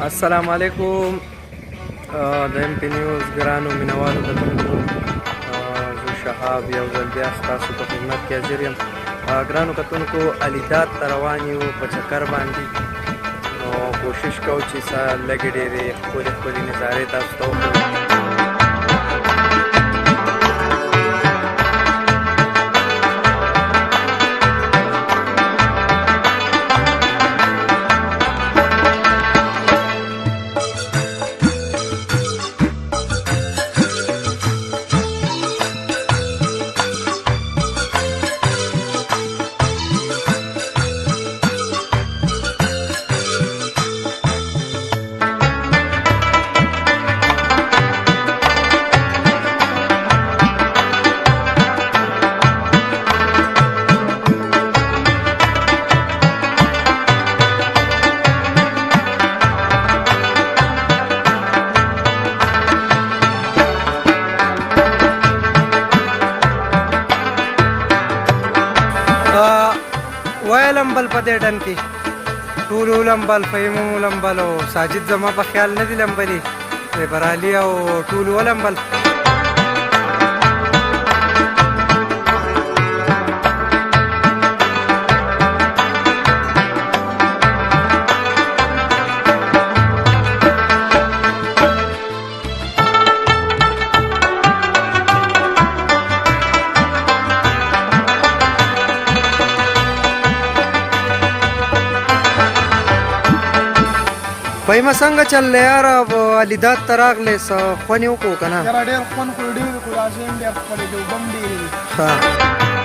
السلام علیکم د ایم پی نیوز ګرانو مینوالو کتونکو زه شهاب یو ځل بیا ستاسو په خدمت کې حاضر یم. ګرانو کتونکو الیداد ته روان یو په چکر باندې، نو کوشش کوو چې لږې ډېرې ښکلې ښکلې نظارې تاسو ته وښیو. ویلم بل په دې ډن کې ټول ولمبل، فهیم ولمبل او ساجد زما په خیال نه دي لمبلي، برالي او ټول ولمبل. فهیمه څنګه چل دی یار؟ الیداد ته راغلی څه خوند یې وکړو که نه؟ یاره ډېر خوند کړو، ډېر کړو، داسې هم ډېر ښکلی دی، اوبه هم ډېرې دي.